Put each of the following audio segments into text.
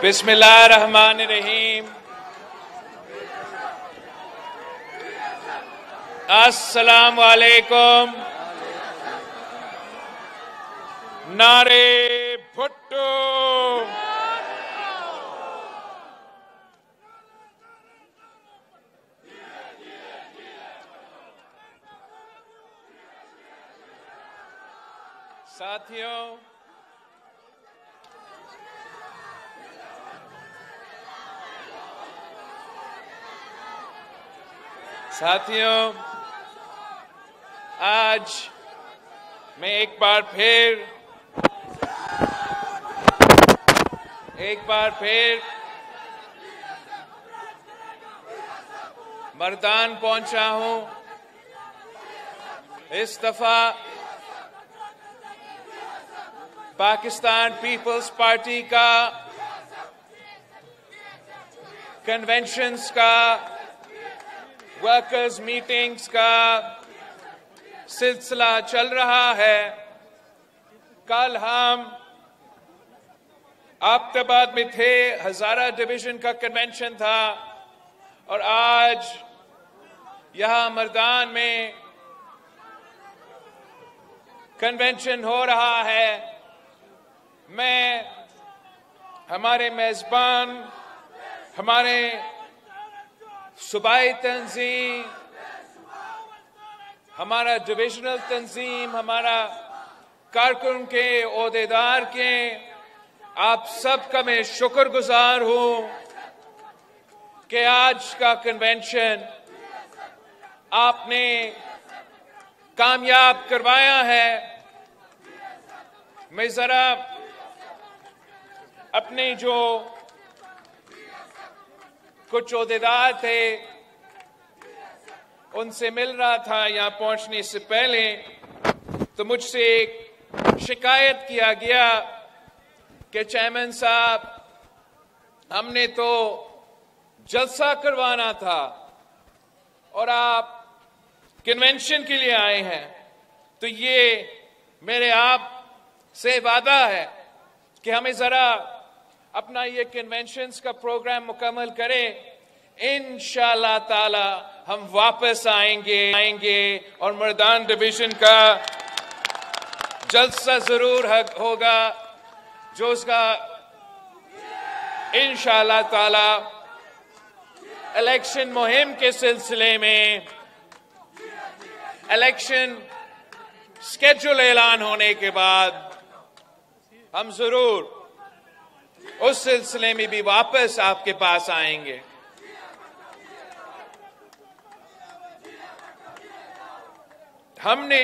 बिस्मिल्लाहिर्रहमानिर्रहीम। अस्सलाम वालेकुम। नारे भुट्टो। साथियों, आज मैं एक बार फिर मर्दान पहुंचा हूं। इस दफा पाकिस्तान पीपल्स पार्टी का कन्वेंशंस का, वर्कर्स मीटिंग्स का सिलसिला चल रहा है। कल हम आबताबाद में थे, हजारा डिवीजन का कन्वेंशन था, और आज यहां मर्दान में कन्वेंशन हो रहा है। मैं हमारे मेजबान, हमारे सूबाई तंजीम, हमारा डिविजनल तंजीम, हमारा कारकुन के, ओहदेदार के, आप सबका मैं शुक्रगुजार हूं कि आज का कन्वेंशन आपने कामयाब करवाया है। मैं जरा अपने जो कुछ ओहदेदार थे उनसे मिल रहा था यहां पहुंचने से पहले, तो मुझसे एक शिकायत किया गया कि चेयरमैन साहब, हमने तो जलसा करवाना था और आप कन्वेंशन के लिए आए हैं। तो ये मेरे आप से वादा है कि हमें जरा अपना ये कन्वेंशंस का प्रोग्राम मुकम्मल करें। इंशाअल्लाह ताला हम वापस आएंगे और मर्दान डिवीजन का जलसा जरूर होगा, जो उसका इंशाअल्लाह ताला इलेक्शन मुहिम के सिलसिले में इलेक्शन स्केड्यूल ऐलान होने के बाद हम जरूर उस सिलसिले में भी वापस आपके पास आएंगे। हमने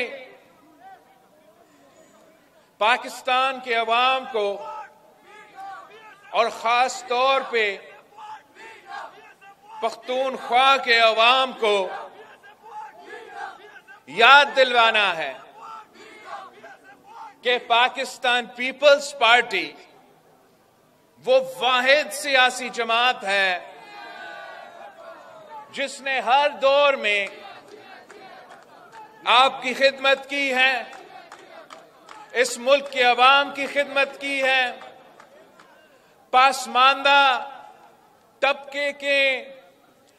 पाकिस्तान के अवाम को और खास तौर पे पख्तूनख्वा के अवाम को याद दिलवाना है कि पाकिस्तान पीपल्स पार्टी वो वाहिद सियासी जमात है जिसने हर दौर में आपकी खिदमत की है, इस मुल्क के अवाम की खिदमत की है, पासमानदा तबके के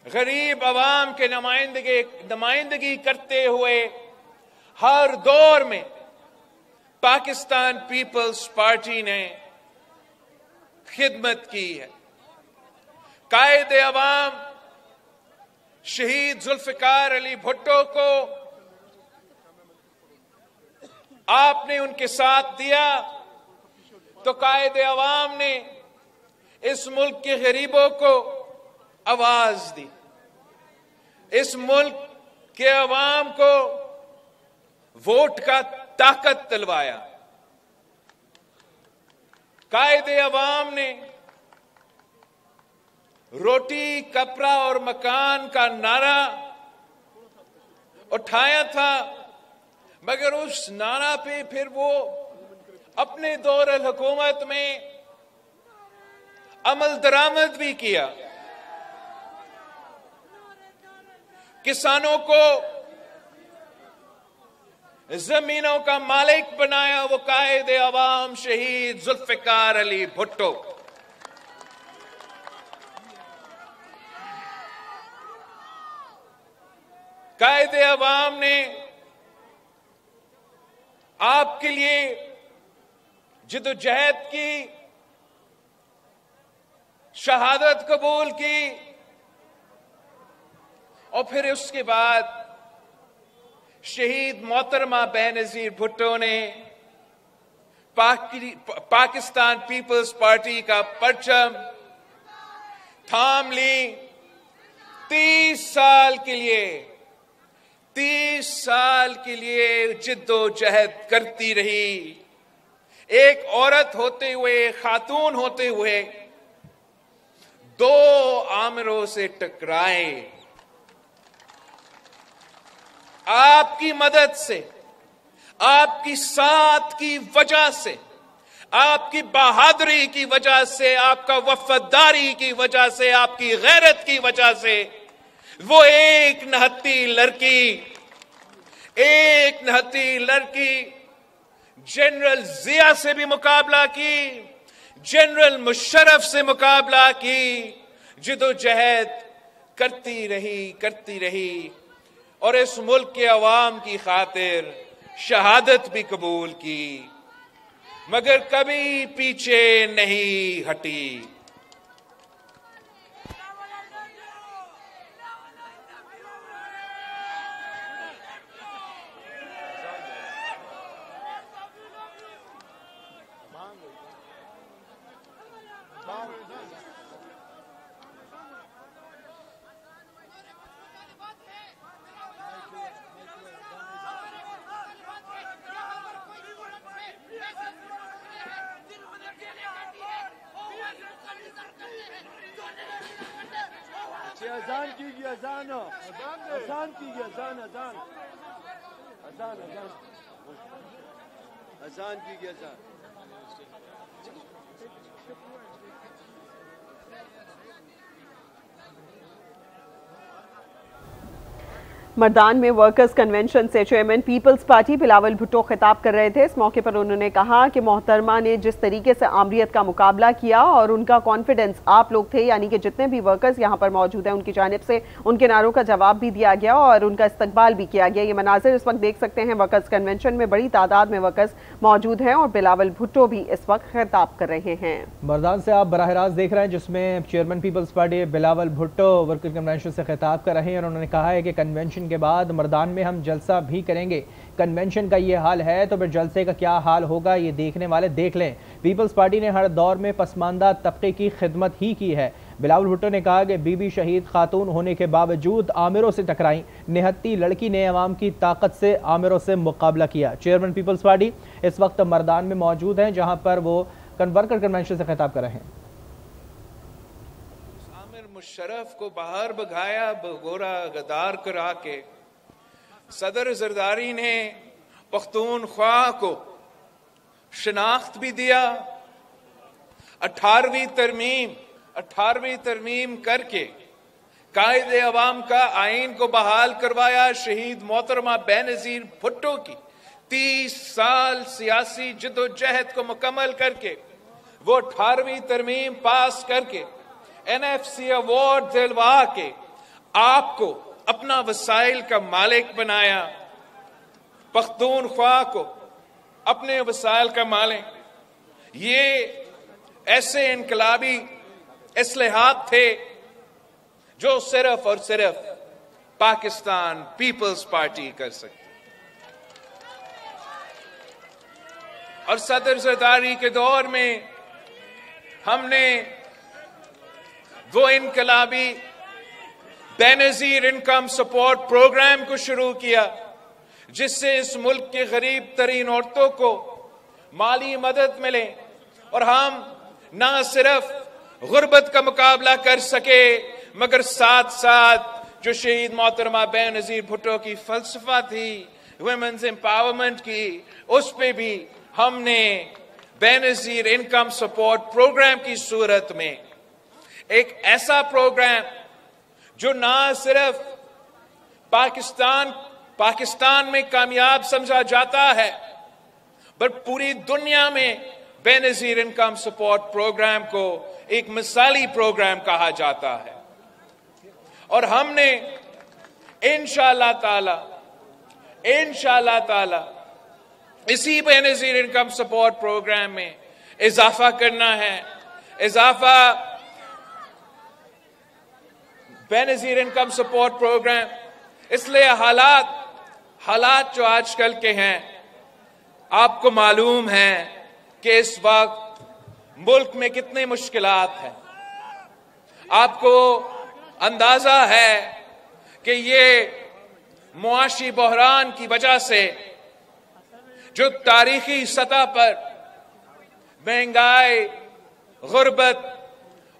गरीब अवाम के नुमाइंदगी करते हुए हर दौर में पाकिस्तान पीपल्स पार्टी ने खिदमत की है। कायदे अवाम शहीद जुल्फिकार अली भुट्टो को आपने उनके साथ दिया, तो कायदे अवाम ने इस मुल्क के गरीबों को आवाज दी, इस मुल्क के अवाम को वोट का ताकत दिलवाया। कायदे अवाम ने रोटी, कपड़ा और मकान का नारा उठाया था, मगर उस नारा पे फिर वो अपने दौर हुकूमत में अमल दरामद भी किया। किसानों को जमीनों का मालिक बनाया वो कायदे अवाम शहीद जुल्फिकार अली भुट्टो। कायदे अवाम ने आपके लिए जिद्दोजहद की, शहादत कबूल की, और फिर उसके बाद शहीद मोहतरमा बेनजीर भुट्टो ने पाकिस्तान पीपल्स पार्टी का परचम थाम ली। 30 साल के लिए जिद्दोजहद करती रही। एक औरत होते हुए, खातून होते हुए 2 आमिरों से टकराए। आपकी मदद से, आपकी साथ की वजह से, आपकी बहादुरी की वजह से, आपका वफादारी की वजह से, आपकी गैरत की वजह से वो एक नहत्ती लड़की जनरल जिया से भी मुकाबला की, जनरल मुशर्रफ से मुकाबला की, जिद्दोजहद करती रही और इस मुल्क के अवाम की खातिर शहादत भी कबूल की, मगर कभी पीछे नहीं हटी। अजान कीजिए, अजान कीजिए, अजान कीजिए, अजान। मर्दान में वर्कर्स कन्वेंशन से chairman Peoples Party Bilawal Bhutto खिताब कर रहे थे। इस मौके पर उन्होंने कहा कि मोहतरमा ने जिस तरीके से आमरीत का मुकाबला किया और उनका कॉन्फिडेंस, आप लोग थे यानी कि जितने भी वर्कर्स यहाँ पर मौजूद हैं, उनकी जानिब से उनके नारों का जवाब भी दिया गया और उनका इस्तकबाल भी किया गया। ये मनाजिर इस वक्त देख सकते हैं, वर्कर्स कन्वेंशन में बड़ी तादाद में वर्कर्स मौजूद हैं और बिलावल भुट्टो भी इस वक्त खिताब कर रहे हैं। मर्दान से आप बराह रास्त देख रहे हैं, जिसमें chairman Peoples Party Bilawal Bhutto workers convention से खिताब कर रहे हैं और उन्होंने कहा है कि कन्वेंशन के बाद मर्दान में हम जलसा भी करेंगे। कन्वेंशन का ये हाल है तो फिर जलसे का क्या हाल होगा, ये देखने वाले देख लें। पीपल्स पार्टी ने हर दौर में पसमानदा तबके की खिदमत ही की है। बिलावल भुट्टो ने कहा कि बीबी शहीद खातून होने के बावजूद आमिरों से टकराई, निहत्ती लड़की ने अवाम की ताकत से आमिरों से मुकाबला किया। चेयरमैन पीपल्स पार्टी इस वक्त मर्दान में मौजूद हैं, जहां पर वो वर्कर कन्वेंशन से खिताब कर रहे हैं। आमिर मुशर्रफ को बाहर भगाया, भगोरा गदार करा के सदर जरदारी ने पख्तूनख्वा को शनाख्त भी दिया। 18वीं तरमीम करके कायदे अवाम का आइन को बहाल करवाया। शहीद मोहतरमा बेनजीर भुट्टो की 30 साल सियासी जिद्दोजहद को मुकम्मल करके वो 18वीं तरमीम पास करके NFC अवार्ड दिलवा के आपको अपना वसाइल का मालिक बनाया, पख्तूनख्वा को अपने वसाइल का मालिक। ये ऐसे इनकलाबी इस्लाहात थे जो सिर्फ और सिर्फ पाकिस्तान पीपल्स पार्टी कर सकती। और सदर जरदारी के दौर में हमने वो इनकलाबी बेनजीर इनकम सपोर्ट प्रोग्राम को शुरू किया, जिससे इस मुल्क के गरीब तरीन औरतों को माली मदद मिले और हम न सिर्फ गुर्बत का मुकाबला कर सके, मगर साथ साथ जो शहीद मोहतरमा बेनजीर भुट्टो की फलसफा थी वुमेन्स एम्पावरमेंट की, उस पे भी हमने बेनजीर इनकम सपोर्ट प्रोग्राम की सूरत में एक ऐसा प्रोग्राम जो ना सिर्फ पाकिस्तान में कामयाब समझा जाता है, पर पूरी दुनिया में बेनजीर इनकम सपोर्ट प्रोग्राम को एक मिसाली प्रोग्राम कहा जाता है। और हमने इंशाअल्लाह ताला इसी बेनजीर इनकम सपोर्ट प्रोग्राम में इजाफा करना है। बेनजीर इनकम सपोर्ट प्रोग्राम इसलिए हालात जो आजकल के हैं, आपको मालूम है कि इस वक्त मुल्क में कितनी मुश्किलात हैं। आपको अंदाजा है कि ये मुआशी बहरान की वजह से जो तारीखी सतह पर महंगाई, गुर्बत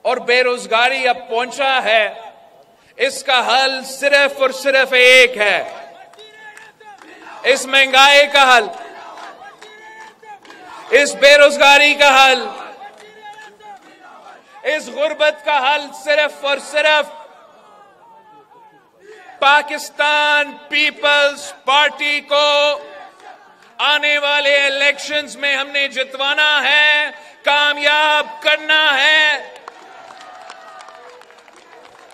और बेरोजगारी अब पहुंचा है, इसका हल सिर्फ और सिर्फ एक है। इस महंगाई का हल, इस बेरोजगारी का हल, इस गुर्बत का हल सिर्फ और सिर्फ पाकिस्तान पीपल्स पार्टी को आने वाले इलेक्शंस में हमने जितवाना है, कामयाब करना है,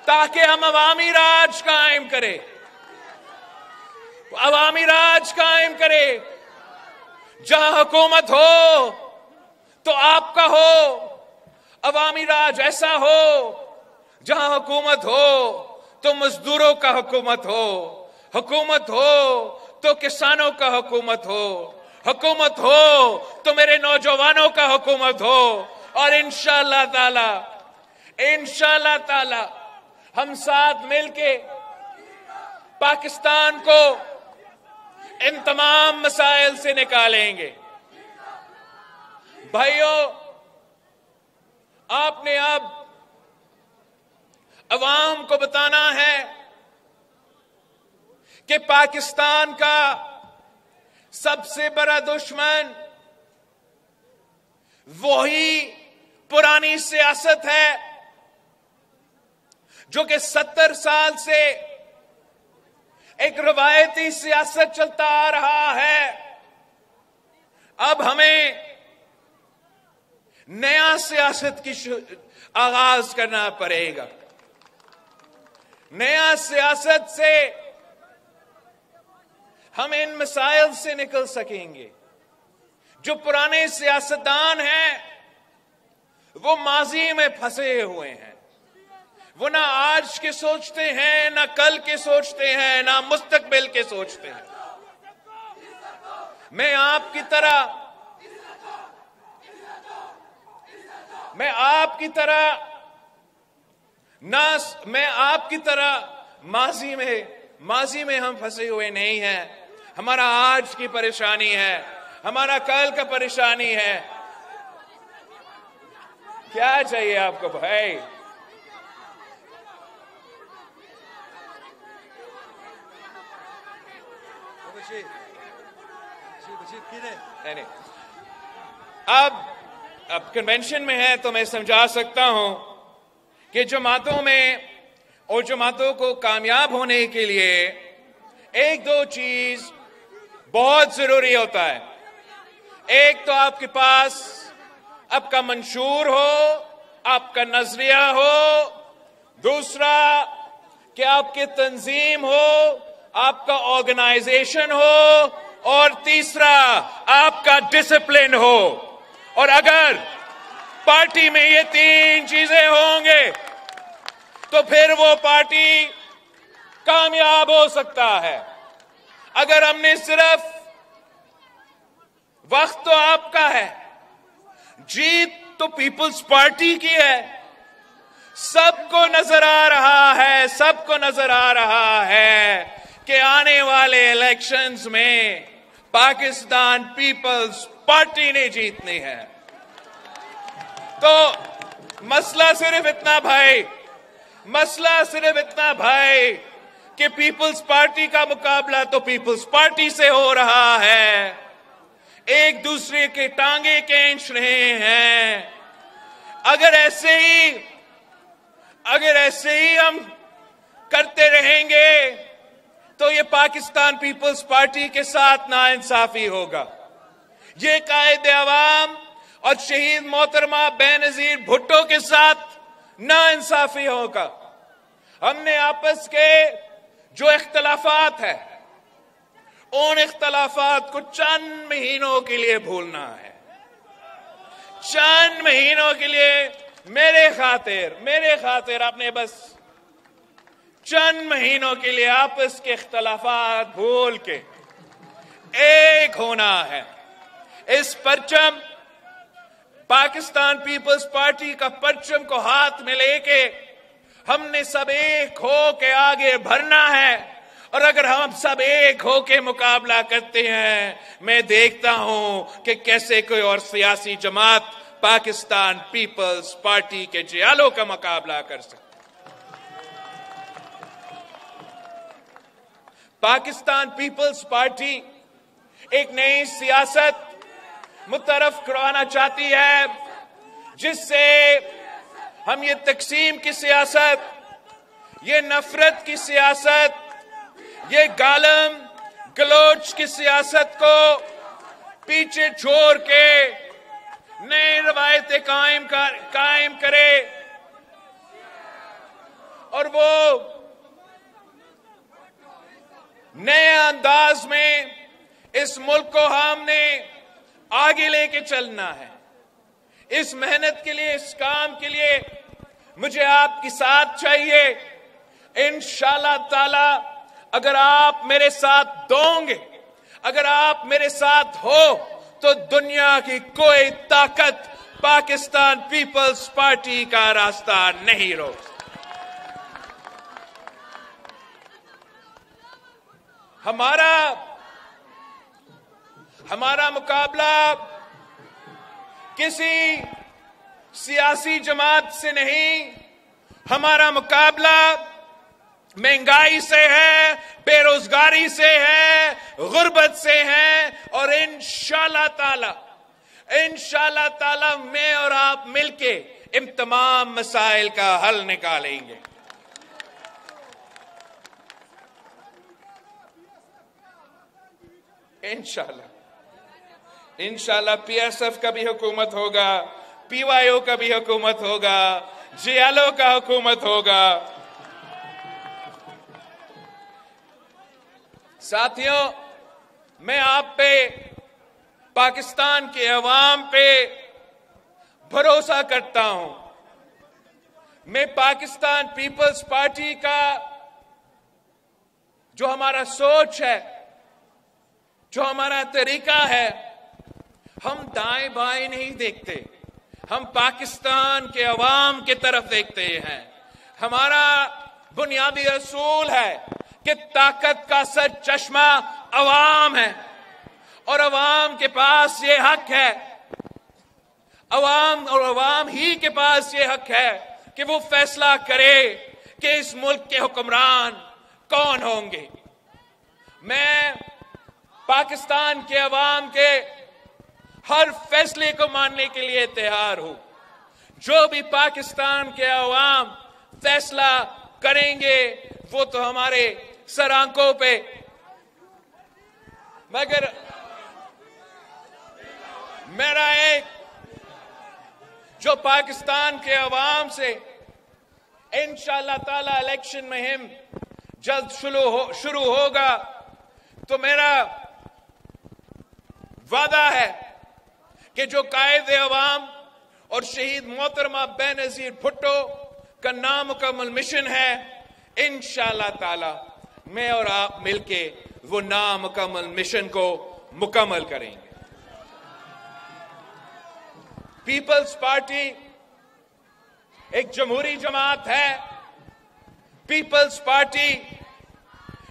ताकि हम अवामी राज कायम करें। अवामी राज कायम करें, जहां हुकूमत हो तो आपका हो, अवामी राज ऐसा हो जहां हुकूमत हो तो मजदूरों का हुकूमत हो तो किसानों का हुकूमत हो तो मेरे नौजवानों का हुकूमत हो। और इंशाअल्लाह ताला हम साथ मिलके पाकिस्तान को इन तमाम मसाइल से निकालेंगे। भाइयों, आपने अब अवाम को बताना है कि पाकिस्तान का सबसे बड़ा दुश्मन वही पुरानी सियासत है जो कि 70 साल से एक रवायती सियासत चलता आ रहा है। अब हमें नया सियासत की आगाज करना पड़ेगा। नया सियासत से हम इन मसाइल से निकल सकेंगे। जो पुराने सियासतदान हैं वो माजी में फंसे हुए हैं, वो ना आज के सोचते हैं, ना कल के सोचते हैं, ना मुस्तकबिल के सोचते हैं। मैं आपकी तरह माजी में हम फंसे हुए नहीं हैं। हमारा आज की परेशानी है, हमारा कल का परेशानी है। क्या चाहिए आपको भाई? नहीं, अब कन्वेंशन में है तो मैं समझा सकता हूं कि जमातों में और जमातों को कामयाब होने के लिए एक दो चीज बहुत जरूरी होता है। एक तो आपके पास आपका मंशूर हो, आपका नजरिया हो। दूसरा कि आपकी तंजीम हो, आपका ऑर्गेनाइजेशन हो। और तीसरा आपका डिसिप्लिन हो। और अगर पार्टी में ये तीन चीजें होंगे तो फिर वो पार्टी कामयाब हो सकता है। अगर हमने सिर्फ वक्त तो आपका है, जीत तो पीपल्स पार्टी की है। सबको नजर आ रहा है कि आने वाले इलेक्शंस में पाकिस्तान पीपल्स पार्टी ने जीतनी है। तो मसला सिर्फ इतना भाई कि पीपल्स पार्टी का मुकाबला तो पीपल्स पार्टी से हो रहा है। एक दूसरे के टांगे खींच रहे हैं। अगर ऐसे ही हम करते रहेंगे तो ये पाकिस्तान पीपल्स पार्टी के साथ नाइंसाफी होगा। ये कायदे अवाम और शहीद मोहतरमा बेनजीर भुट्टो के साथ नाइंसाफी होगा। हमने आपस के जो इख्तलाफात है, उन इख्तलाफात को चंद महीनों के लिए भूलना है। चंद महीनों के लिए मेरे खातिर आपने बस चंद महीनों के लिए आपस के इख्तलाफात भूल के एक होना है। इस परचम, पाकिस्तान पीपल्स पार्टी का परचम को हाथ में लेके हमने सब एक हो के आगे बढ़ना है। और अगर हम सब एक हो के मुकाबला करते हैं, मैं देखता हूं कि कैसे कोई और सियासी जमात पाकिस्तान पीपल्स पार्टी के जियालों का मुकाबला कर सकती। पाकिस्तान पीपल्स पार्टी एक नई सियासत मुतरफ करवाना चाहती है, जिससे हम ये तकसीम की सियासत, ये नफरत की सियासत, ये गालम गलोच की सियासत को पीछे छोड़ के नई रवायतें कायम करे और वो नए अंदाज में इस मुल्क को हमने आगे लेके चलना है। इस मेहनत के लिए, इस काम के लिए मुझे आपकी साथ चाहिए। इंशाअल्लाह ताला अगर आप मेरे साथ दोगे, अगर आप मेरे साथ हो, तो दुनिया की कोई ताकत पाकिस्तान पीपल्स पार्टी का रास्ता नहीं रोक सकती। हमारा मुकाबला किसी सियासी जमात से नहीं, हमारा मुकाबला महंगाई से है, बेरोजगारी से है, गुर्बत से है। और इंशाअल्लाह ताला मैं और आप मिलके इन तमाम मसाइल का हल निकालेंगे। इंशाअल्लाह पीएसएफ का भी हुकूमत होगा, पीवाईओ का भी हुकूमत होगा, जियालो का हुकूमत होगा। साथियों, मैं आप पे, पाकिस्तान के अवाम पे भरोसा करता हूं। मैं पाकिस्तान पीपल्स पार्टी का जो हमारा सोच है, जो हमारा तरीका है, हम दाएं बाएं नहीं देखते, हम पाकिस्तान के अवाम की तरफ देखते हैं। हमारा बुनियादी असूल है कि ताकत का सर चश्मा अवाम है और अवाम के पास ये हक है, अवाम ही के पास ये हक है कि वो फैसला करे कि इस मुल्क के हुक्मरान कौन होंगे। मैं पाकिस्तान के अवाम के हर फैसले को मानने के लिए तैयार हूं। जो भी पाकिस्तान के अवाम फैसला करेंगे वो तो हमारे सर आंखों पे, मगर मेरा एक जो पाकिस्तान के अवाम से इंशाअल्लाह ताला इलेक्शन मुहिम जल्द शुरू होगा, तो मेरा वादा है कि जो कायदे अवाम और शहीद मोहतरमा बेनजीर भुट्टो का नामुकम्मल मिशन है, इंशाअल्लाह ताला मैं और आप मिलके वो नामुकम्मल मिशन को मुकम्मल करेंगे। पीपल्स पार्टी एक जमहूरी जमात है, पीपल्स पार्टी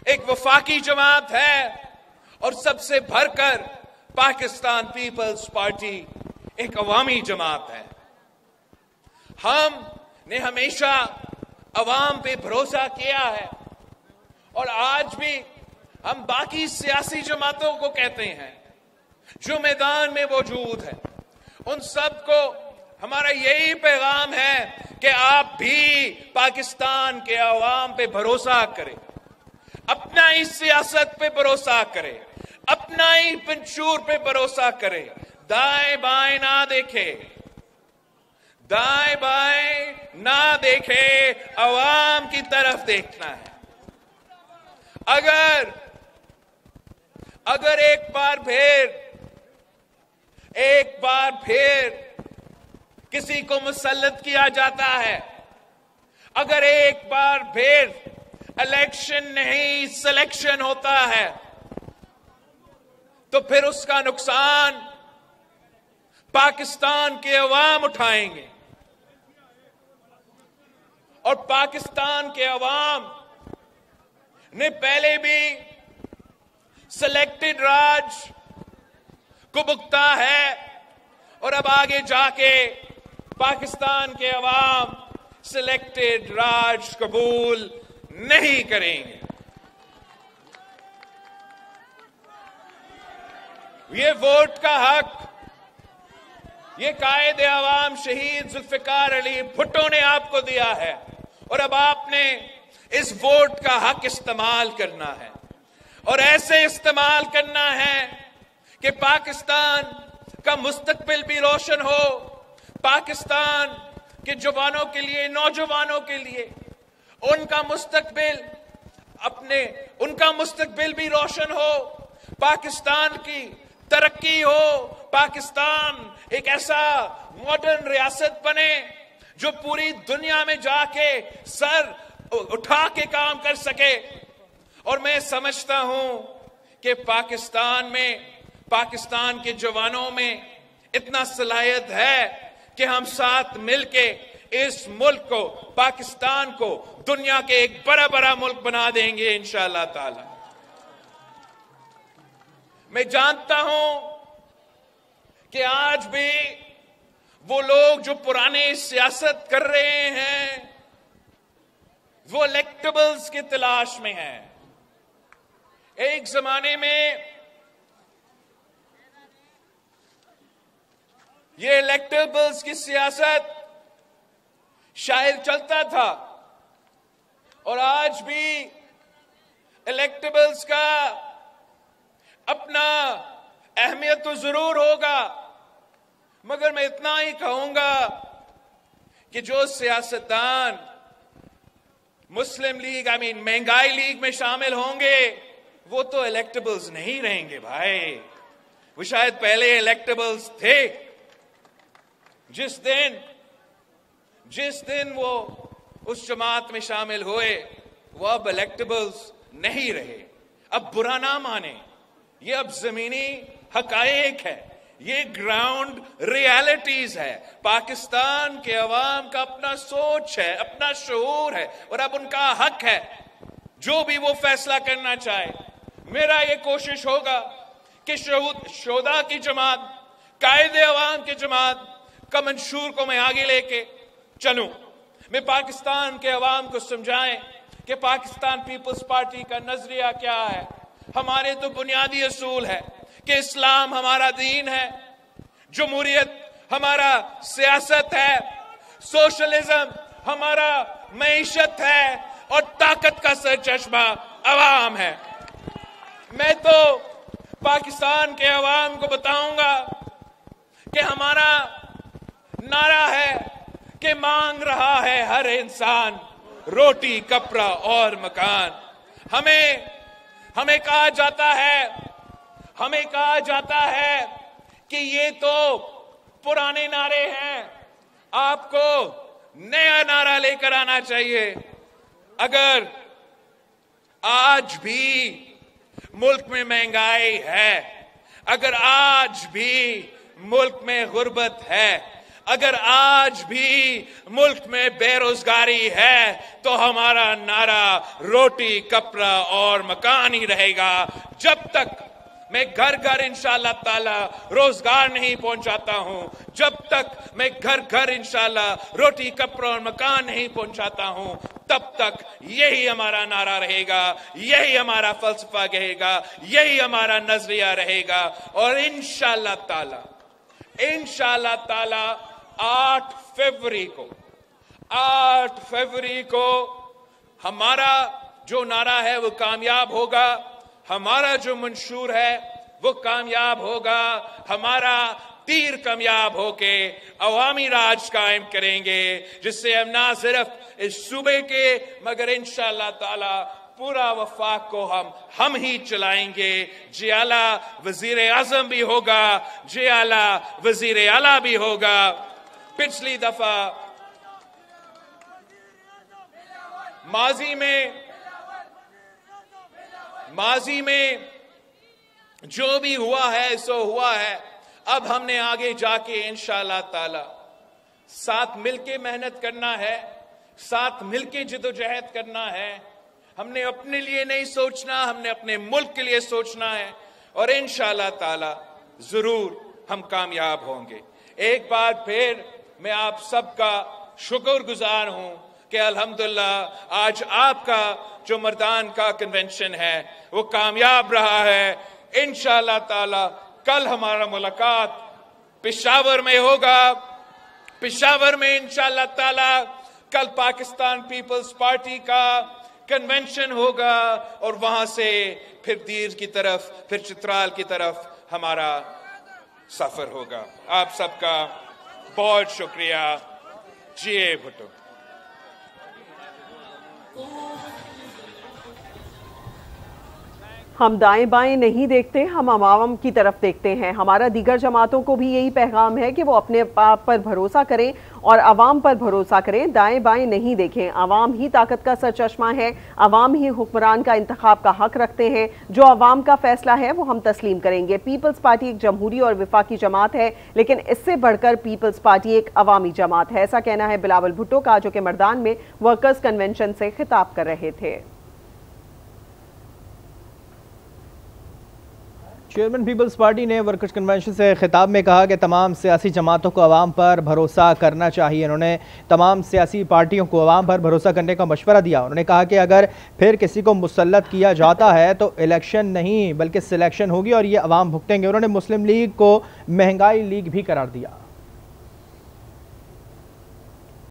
एक वफाकी जमात है और सबसे भरकर पाकिस्तान पीपल्स पार्टी एक अवामी जमात है। हमने हमेशा अवाम पे भरोसा किया है और आज भी हम बाकी सियासी जमातों को कहते हैं जो मैदान में मौजूद है, उन सबको हमारा यही पैगाम है कि आप भी पाकिस्तान के अवाम पे भरोसा करें, अपना ही सियासत पे भरोसा करें, अपना ही मंशूर पे भरोसा करें, दाएं बाएं ना देखे, दाएं बाएं ना देखे, अवाम की तरफ देखना है। अगर एक बार फिर किसी को मुसल्लत किया जाता है, अगर एक बार फिर इलेक्शन नहीं सिलेक्शन होता है, तो फिर उसका नुकसान पाकिस्तान के अवाम उठाएंगे। और पाकिस्तान के अवाम ने पहले भी सिलेक्टेड राज को भुगता है और अब आगे जाके पाकिस्तान के अवाम सिलेक्टेड राज कबूल नहीं करेंगे। ये वोट का हक ये कायदे अवाम शहीद जुल्फिकार अली भुट्टो ने आपको दिया है और अब आपने इस वोट का हक इस्तेमाल करना है और ऐसे इस्तेमाल करना है कि पाकिस्तान का मुस्तकबिल भी रोशन हो, पाकिस्तान के जवानों के लिए, नौजवानों के लिए उनका मुस्तकबिल भी रोशन हो, पाकिस्तान की तरक्की हो, पाकिस्तान एक ऐसा मॉडर्न रियासत बने जो पूरी दुनिया में जाके सर उठा के काम कर सके। और मैं समझता हूं कि पाकिस्तान के जवानों में इतना सलाहियत है कि हम साथ मिलके इस मुल्क को, पाकिस्तान को दुनिया के एक बड़ा मुल्क बना देंगे इंशाअल्लाह ताला। मैं जानता हूं कि आज भी वो लोग जो पुराने सियासत कर रहे हैं वो इलेक्टेबल्स की तलाश में हैं। एक जमाने में ये इलेक्टेबल्स की सियासत शायद चलता था और आज भी इलेक्टेबल्स का अपना अहमियत तो जरूर होगा, मगर मैं इतना ही कहूंगा कि जो सियासतदान मुस्लिम लीग महंगाई लीग में शामिल होंगे वो तो इलेक्टेबल्स नहीं रहेंगे भाई। वो शायद पहले इलेक्टेबल्स थे, जिस दिन वो उस जमात में शामिल हुए वो अब इलेक्टेबल्स नहीं रहे। अब बुरा ना माने, ये अब जमीनी हकायक है, ये ग्राउंड रियलिटीज है। पाकिस्तान के अवाम का अपना सोच है, अपना शऊर है और अब उनका हक है जो भी वो फैसला करना चाहे। मेरा ये कोशिश होगा कि शोधा की जमात, कायदे अवाम की जमात का मंशूर को मैं आगे लेके चलूं। मैं पाकिस्तान के अवाम को समझाएं कि पाकिस्तान पीपल्स पार्टी का नजरिया क्या है। हमारे तो बुनियादी असूल है कि इस्लाम हमारा दीन है, जमहूरियत हमारा सियासत है, सोशलिज्म हमारा मईशत है और ताकत का सरचश्मा अवाम है। मैं तो पाकिस्तान के अवाम को बताऊंगा कि हमारा नारा है कि मांग रहा है हर इंसान रोटी, कपड़ा और मकान। हमें कहा जाता है कि ये तो पुराने नारे हैं, आपको नया नारा लेकर आना चाहिए। अगर आज भी मुल्क में महंगाई है, अगर आज भी मुल्क में गुर्बत है, अगर आज भी मुल्क में बेरोजगारी है, तो हमारा नारा रोटी, कपड़ा और मकान ही रहेगा। जब तक मैं घर घर इंशाअल्लाह ताला रोजगार नहीं पहुंचाता हूं, जब तक मैं घर घर इंशाअल्लाह रोटी, कपड़ा और मकान नहीं पहुंचाता हूं, तब तक यही हमारा नारा रहेगा, यही हमारा फलसफा रहेगा, यही हमारा नजरिया रहेगा। और इंशाअल्लाह ताला 8 फरवरी को हमारा जो नारा है वो कामयाब होगा, हमारा जो मंशूर है वो कामयाब होगा, हमारा तीर कामयाब होके अवामी राज कायम करेंगे, जिससे हम ना सिर्फ इस सूबे के मगर इंशाअल्लाह ताला पूरा वफाक को हम ही चलाएंगे। जे आला वजीर आजम भी होगा, जे आला वजीर आला भी होगा। पिछली दफा माजी में जो भी हुआ है सो हुआ है। अब हमने आगे जाके इंशाअल्लाह ताला साथ मिलके मेहनत करना है, साथ मिलके जिद्दोजहद करना है। हमने अपने लिए नहीं सोचना, हमने अपने मुल्क के लिए सोचना है और इंशाअल्लाह ताला जरूर हम कामयाब होंगे। एक बार फिर मैं आप सबका शुक्रगुजार हूं कि अल्हम्दुलिल्लाह आज आपका जो मर्दान का कन्वेंशन है वो कामयाब रहा है। इंशाअल्लाह ताला कल हमारा मुलाकात पेशावर में होगा। पेशावर में इंशाअल्लाह ताला कल पाकिस्तान पीपल्स पार्टी का कन्वेंशन होगा और वहां से फिर दीर की तरफ, फिर चित्राल की तरफ हमारा सफर होगा। आप सबका बहुत शुक्रिया। जीए भुट्टो। हम दाएं बाएं नहीं देखते, हम अवाम की तरफ देखते हैं। हमारा दीगर जमातों को भी यही पैगाम है कि वो अपने आप पर भरोसा करें और अवाम पर भरोसा करें, दाएं बाएं नहीं देखें। अवाम ही ताकत का सरचश्मा है, अवाम ही हुक्मरान का इंतखाब का हक रखते हैं। जो अवाम का फैसला है वो हम तस्लीम करेंगे। पीपल्स पार्टी एक जमहूरी और विफाकी जमात है, लेकिन इससे बढ़कर पीपल्स पार्टी एक अवामी जमात है। ऐसा कहना है बिलावल भुट्टो का, जो कि मर्दान में वर्कर्स कन्वेंशन से खिताब कर रहे थे। चेयरमैन पीपल्स पार्टी ने वर्कर्स कन्वेंशन से खिताब में कहा कि तमाम सियासी जमातों को अवाम पर भरोसा करना चाहिए। उन्होंने तमाम सियासी पार्टियों को अवाम पर भरोसा करने का मशवरा दिया। उन्होंने कहा कि अगर फिर किसी को मुसल्लत किया जाता है तो इलेक्शन नहीं बल्कि सिलेक्शन होगी और ये अवाम भुगतेंगे। उन्होंने मुस्लिम लीग को महंगाई लीग भी करार दिया।